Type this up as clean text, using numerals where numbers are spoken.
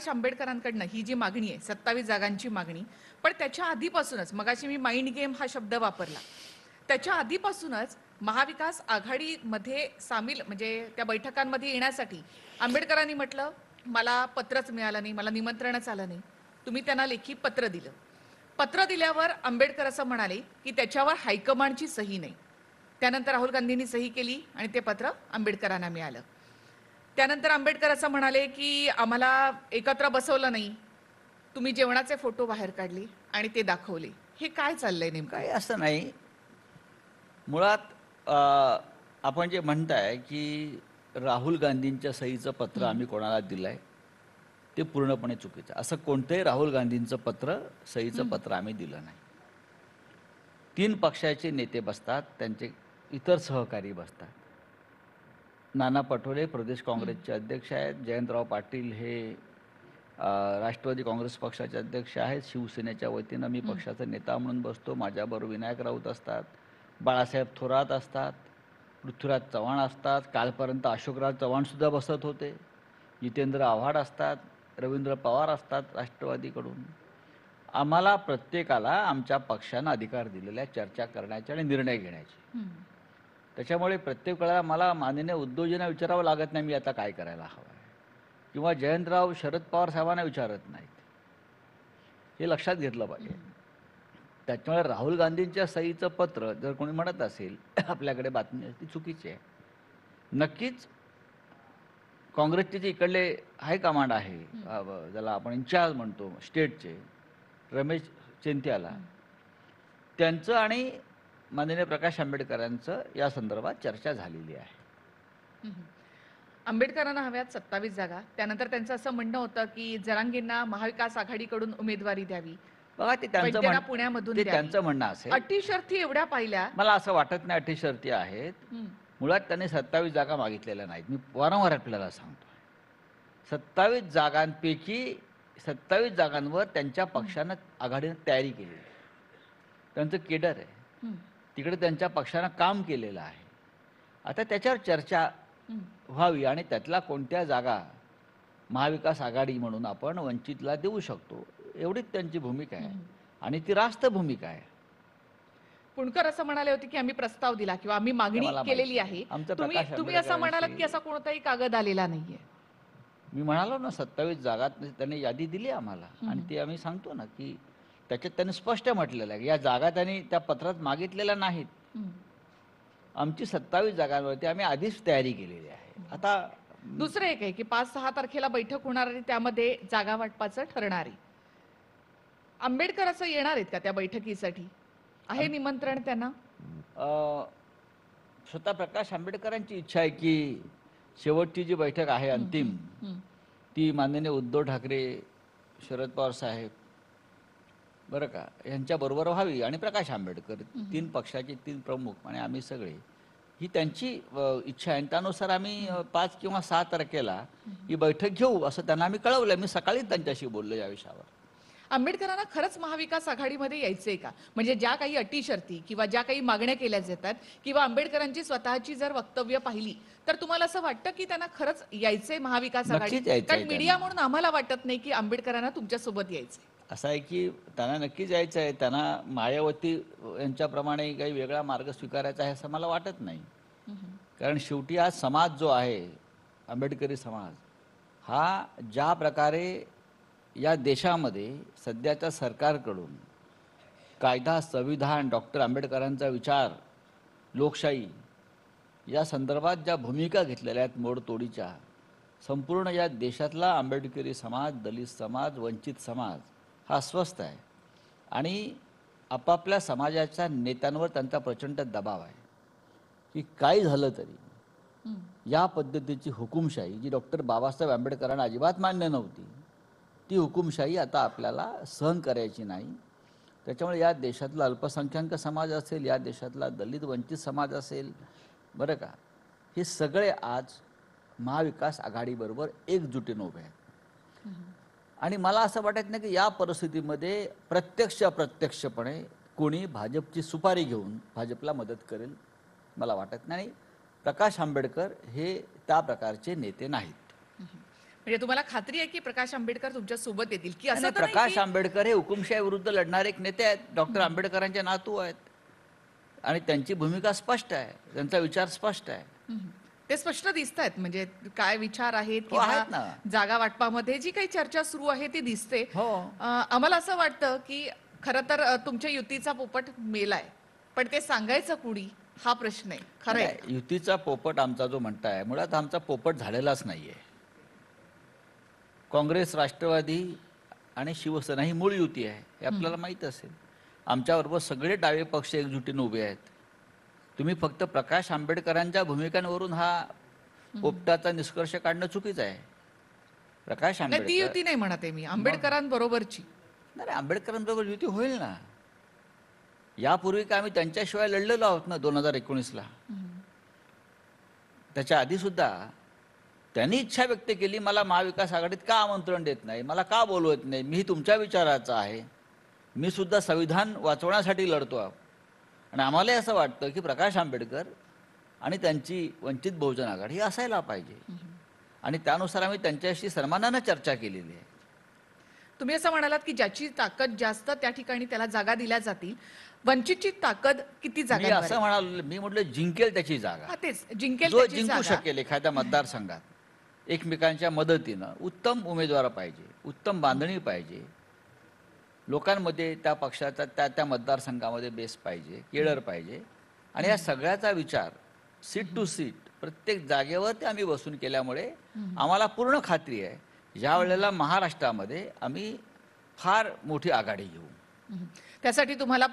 प्रकाश आंबेडकरांकडनं ही जी मागणी आहे 27 जागांची मागणी, पण त्याच्या आधीपासूनच मगाशी मी माइंड गेम हा शब्द वापरला. त्याच्या आधीपासूनच महाविकास आघाडीमध्ये सामील म्हणजे त्या बैठकांमध्ये येण्यासाठी आंबेडकरांनी म्हटलं, मला पत्रच मिळालं नाही, मला निमंत्रणच आलं नाही. तुम्ही त्यांना लेखी पत्र दिलं. पत्र दिल्यावर आंबेडकर असं म्हणाले की त्याच्यावर हायकमांडची सही नाही. त्यानंतर राहुल गांधींनी सही केली आणि ते पत्र आंबेडकरांना मिळालं. त्यानंतर आंबेडकर असं म्हणाले की आम्हाला एकत्र बसवलं नाही, तुम्ही जेवणाचे फोटो बाहेर काढले आणि ते दाखवले. हे काय चाललंय नेमकं? काही असं नाही. मुळात आपण जे म्हणताय की राहुल गांधींच्या सहीचं पत्र आम्ही कोणाला दिलंय ते पूर्णपणे चुकीचं. असं कोणतंही राहुल गांधींचं पत्र, सहीचं पत्र आम्ही दिलं नाही. 3 पक्षाचे नेते बसतात, त्यांचे इतर सहकारी बसतात. नाना पटोले प्रदेश काँग्रेसचे अध्यक्ष आहेत, जयंतराव पाटील हे राष्ट्रवादी काँग्रेस पक्षाचे अध्यक्ष आहेत, शिवसेनेच्या वतीनं मी पक्षाचा नेता म्हणून बसतो, माझ्याबरोबर विनायक राऊत असतात, बाळासाहेब थोरात असतात, पृथ्वीराज चव्हाण असतात, कालपर्यंत अशोकराव चव्हाणसुद्धा बसत होते, जितेंद्र आव्हाड असतात, रवींद्र पवार असतात राष्ट्रवादीकडून. आम्हाला प्रत्येकाला आमच्या पक्षानं अधिकार दिलेला आहे चर्चा करण्याचे आणि निर्णय घेण्याचे. त्याच्यामुळे प्रत्येक वेळेला मला माननीय उद्धवजींना विचारावं लागत नाही मी आता काय करायला हवं आहे, किंवा जयंतराव शरद पवार साहेबांना विचारत नाहीत. हे लक्षात घेतलं पाहिजे. त्याच्यामुळे राहुल गांधींच्या सहीचं पत्र जर कोणी म्हणत असेल आपल्याकडे बातमी ती चुकीची आहे. नक्कीच काँग्रेसचे जे इकडले हायकमांड आहे, ज्याला आपण इन्चार्ज म्हणतो स्टेटचे, रमेश चेन्थियाला, त्यांचं आणि माननीय प्रकाश आंबेडकरांचं या संदर्भात चर्चा झालेली आहे. आंबेडकरांना हव्यात 27 जागा. त्यानंतर त्यांचं असं म्हणणं होतं की जरांगेंना महाविकास आघाडीकडून उमेदवारी द्यावी, बघा ते वैद्यना पुण्यामधून द्यावी. त्यांचं म्हणणं असेल. अटी शर्ती एवढ्या पाहिल्या. मला असं वाटत नाही अटी शर्ती आहेत. मुळात त्यांनी 27 जागा मागितलेल्या नाहीत. मी वारंवार आपल्याला सांगतो, 27 जागांपैकी 27 जागांवर त्यांच्या पक्षानं आघाडीनं तयारी केली. त्यांचं केडर आहे, तिकडे त्यांच्या पक्षानं काम केलेलं आहे. आता त्याच्यावर चर्चा व्हावी आणि त्यातला कोणत्या जागा महाविकास आघाडी म्हणून आपण वंचितला देऊ शकतो, एवढीच त्यांची भूमिका आहे आणि ती रास्त भूमिका आहे. पुणकर असं म्हणाले होते की आम्ही प्रस्ताव दिला किंवा आम्ही मागणी केलेली आहे. तुम्ही असं म्हणालात की असा कोणताही कागद आलेला नाहीये. मी म्हणालो ना 27 जागा त्यांनी यादी दिली आम्हाला आणि ते आम्ही सांगतो ना की त्याच्यात त्यांनी स्पष्ट म्हटलेलं आहे या जागा त्यांनी त्या पत्रात मागितलेल्या नाहीत. आमची 27 जागांवरती आम्ही आधीच तयारी केलेली आहे. आता दुसरं एक आहे की 5-6 तारखेला बैठक होणार आणि त्यामध्ये जागा वाटपाचं ठरणार आहे. आंबेडकर असं येणार आहेत का त्या बैठकीसाठी? आहे निमंत्रण त्यांना? स्वतः प्रकाश आंबेडकरांची इच्छा आहे की शेवटची जी बैठक आहे अंतिम, ती माननीय उद्धव ठाकरे, शरद पवार साहेब बरं का यांच्याबरोबर व्हावी आणि प्रकाश आंबेडकर 3 पक्षाचे 3 प्रमुख आणि आम्ही सगळे, ही त्यांची इच्छा आहे. त्यानुसार आम्ही 5 किंवा 6 तारखेला ही बैठक घेऊ असं त्यांना आम्ही कळवलं. मी सकाळीच त्यांच्याशी बोललो या विषयावर. आंबेडकरांना खरंच महाविकास आघाडीमध्ये यायचंय का? म्हणजे ज्या काही अटी शर्ती किंवा ज्या काही मागण्या केल्या जातात किंवा आंबेडकरांची स्वतःची जर वक्तव्य पाहिली तर तुम्हाला असं वाटतं की त्यांना खरंच यायचंय महाविकास आघाडीत? कारण मीडिया म्हणून आम्हाला वाटत नाही की आंबेडकरांना तुमच्यासोबत यायचंय. असं आहे की त्यांना नक्कीच यायचं आहे. त्यांना मायावती यांच्याप्रमाणे काही वेगळा मार्ग स्वीकारायचा आहे असं मला वाटत नाही. कारण शेवटी हा समाज जो आहे आंबेडकरी समाज, हा ज्या प्रकारे या देशामध्ये सध्याच्या सरकारकडून कायदा, संविधान, डॉक्टर आंबेडकरांचा विचार, लोकशाही या संदर्भात ज्या भूमिका घेतलेल्या आहेत मोडतोडीच्या, संपूर्ण या देशातला आंबेडकरी समाज, दलित समाज, वंचित समाज हा अस्वस्थ आहे आणि आपापल्या समाजाच्या नेत्यांवर त्यांचा प्रचंड दबाव आहे की काही झालं तरी या पद्धतीची हुकुमशाही जी डॉक्टर बाबासाहेब आंबेडकरांना अजिबात मान्य नव्हती, ती हुकुमशाही आता आपल्याला सहन करायची नाही. त्याच्यामुळे या देशातला अल्पसंख्याक समाज असेल, या देशातला दलित वंचित समाज असेल, बरं का, हे सगळे आज महाविकास आघाडीबरोबर एकजुटीनं उभे आहेत. आणि मला असं वाटत नाही की या परिस्थितीमध्ये अप्रत्यक्षपणे कोणी भाजपची सुपारी घेऊन भाजपला मदत करेल, मला वाटत नाही. प्रकाश आंबेडकर हे त्या प्रकारचे नेते नाहीत. म्हणजे तुम्हाला खात्री आहे की प्रकाश आंबेडकर तुमच्या सोबत येतील की नाही, असं नाही, तर नाही प्रकाश की आंबेडकर हे हुकुमशाही विरुद्ध लढणारे एक नेते आहेत. डॉक्टर आंबेडकरांचे नातू आहेत आणि त्यांची भूमिका स्पष्ट आहे, त्यांचा विचार स्पष्ट आहे. हम्म. ते स्पष्ट दिसत आहेत म्हणजे काय विचार आहेत हो, किंवा आहेत ना. जागा वाटपामध्ये जी काही चर्चा सुरू आहे ती दिसते. हो. आम्हाला असं वाटतं की खरं तर तुमच्या युतीचा पोपट मेलाय पण ते सांगायचं कुणी हा प्रश्न आहे खरं आहे. नाही, युतीचा पोपट आमचा जो म्हणताय, मुळात आमचा पोपट झालेलाच नाहीये. काँग्रेस, राष्ट्रवादी आणि शिवसेना ही मूळ युती आहे, हे आपल्याला माहीत असेल. आमच्याबरोबर सगळे डावे पक्ष एकजुटीने उभे आहेत. तुम्ही फक्त प्रकाश आंबेडकरांच्या भूमिकांवरून हा पोपटाचा निष्कर्ष काढणं चुकीचं आहे. प्रकाश नाही ती आंबेडकर युती नाही म्हणत आहे मी आंबेडकरांबरोबरची. नाही, आंबेडकरांबरोबर युती होईल ना. यापूर्वी का आम्ही त्यांच्याशिवाय लढलेलो आहोत ना 2019ला. त्याच्या आधी सुद्धा त्यांनी इच्छा व्यक्त केली, मला महाविकास आघाडीत का आमंत्रण देत नाही, मला का बोलवत नाही, मी तुमच्या विचाराचा आहे, मी सुद्धा संविधान वाचवण्यासाठी लढतो आहे. आणि आम्हालाही असं वाटतं की प्रकाश आंबेडकर आणि त्यांची वंचित बहुजन आघाडी ही असायला पाहिजे आणि त्यानुसार आम्ही त्यांच्याशी सन्मानानं चर्चा केलेली आहे. तुम्ही असं म्हणालात की ज्याची ताकद जास्त त्या ठिकाणी त्याला जागा दिल्या जातील. वंचितची ताकद किती मी जागा असं म्हणालो, मी म्हटलं जिंकेल त्याची जागा, तेच जिंकेल जो त्याची जिंकू जागा. शकेल एखाद्या मतदारसंघात एकमेकांच्या मदतीनं. उत्तम उमेदवार पाहिजे, उत्तम बांधणी पाहिजे, लोकांमध्ये त्या पक्षाचा त्या मतदारसंघामध्ये बेस पाहिजे, केडर पाहिजे. आणि या सगळ्याचा विचार सीट टू सीट प्रत्येक जागेवर ते आम्ही बसून केल्यामुळे आम्हाला पूर्ण खात्री आहे ज्या वेळेला महाराष्ट्रामध्ये आम्ही फार मोठी आघाडी घेऊ. त्यासाठी तुम्हाला